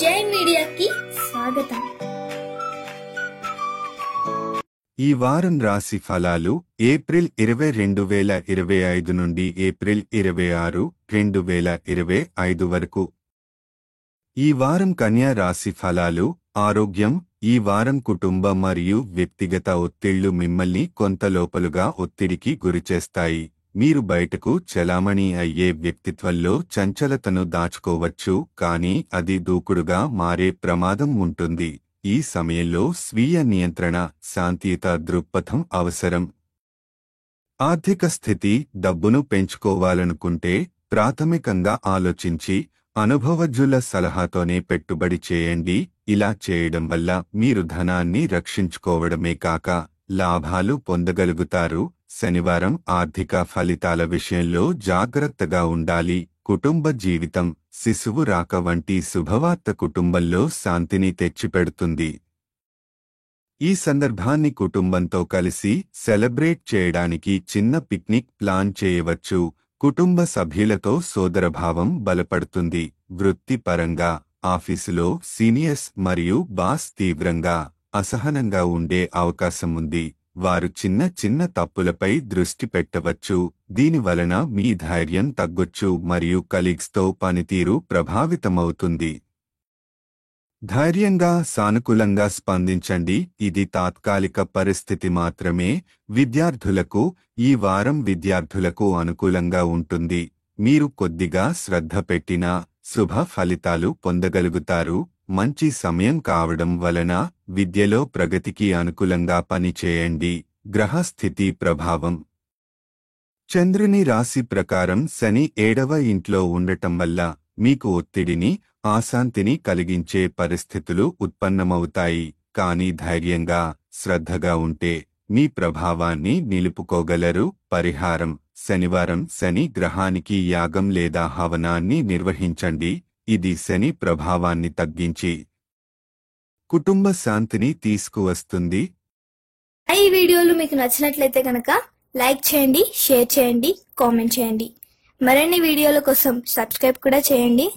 జై మీడియాకి స్వాగతం. ఈ వారం రాశి ఫలాలు ఏప్రిల్ 20, 2025 నుండి ఏప్రిల్ 26, 2025 వరకు. ఈ వారం కన్యా రాశి ఫలాలు. ఆరోగ్యం. ఈ వారం కుటుంబ మరియు వ్యక్తిగత ఒత్తిళ్లు మిమ్మల్ని కొంత లోపలుగా ఒత్తిడికి గురిచేస్తాయి. మీరు బయటకు చలామణి అయ్యే వ్యక్తిత్వంలో చంచలతను దాచుకోవచ్చు, కానీ అది దూకుడుగా మారే ప్రమాదం ఉంటుంది. ఈ సమయంలో స్వీయ నియంత్రణ, శాంతియుత దృక్పథం అవసరం. ఆర్థిక స్థితి. డబ్బును పెంచుకోవాలనుకుంటే ప్రాథమికంగా ఆలోచించి అనుభవజ్ఞుల సలహాతోనే పెట్టుబడి చేయండి. ఇలా చేయడం వల్ల మీరు ధనాన్ని రక్షించుకోవడమే కాక లాభాలు పొందగలుగుతారు. శనివారం. ఆర్థిక ఫలితాల విషయంలో జాగ్రత్తగా ఉండాలి. కుటుంబ జీవితం. శిశువు రాక వంటి శుభవార్త కుటుంబంలో శాంతిని తెచ్చిపెడుతుంది. ఈ సందర్భాన్ని కుటుంబంతో కలిసి సెలబ్రేట్ చేయడానికి చిన్న పిక్నిక్ ప్లాన్ చేయవచ్చు. కుటుంబ సభ్యులతో సోదరభావం బలపడుతుంది. వృత్తిపరంగా ఆఫీసులో సీనియర్స్ మరియు బాస్ తీవ్రంగా అసహనంగా ఉండే అవకాశం ఉంది. వారు చిన్న చిన్న తప్పులపై దృష్టి పెట్టవచ్చు. దీనివలన మీ ధైర్యం తగ్గొచ్చు మరియు కలీగ్స్తో పనితీరు ప్రభావితమవుతుంది. ధైర్యంగా, సానుకూలంగా స్పందించండి. ఇది తాత్కాలిక పరిస్థితి మాత్రమే. విద్యార్థులకు. ఈ వారం విద్యార్థులకు అనుకూలంగా ఉంటుంది. మీరు కొద్దిగా శ్రద్ధ పెట్టినా శుభ ఫలితాలు పొందగలుగుతారు. మంచి సమయం కావడం వలన విద్యలో ప్రగతికి అనుకూలంగా పనిచేయండి. గ్రహస్థితి ప్రభావం. చంద్రుని రాశి ప్రకారం శని 7వ ఇంట్లో ఉండటం వల్ల మీకు ఒత్తిడిని, అశాంతిని కలిగించే పరిస్థితులు ఉత్పన్నమవుతాయి. కానీ ధైర్యంగా, శ్రద్ధగా ఉంటే మీ ప్రభావాన్ని నిలుపుకోగలరు. పరిహారం. శనివారం శని గ్రహానికి యాగం లేదా హవనాన్ని నిర్వహించండి. ఇది శని ప్రభావాన్ని తగ్గించి కుటుంబ శాంతిని తీసుకువస్తుంది. ఈ వీడియోలు మీకు నచ్చినట్లయితే కనుక లైక్ చేయండి, షేర్ చేయండి, కామెంట్ చేయండి. మరిన్ని వీడియోల కోసం సబ్స్క్రైబ్ కూడా చేయండి.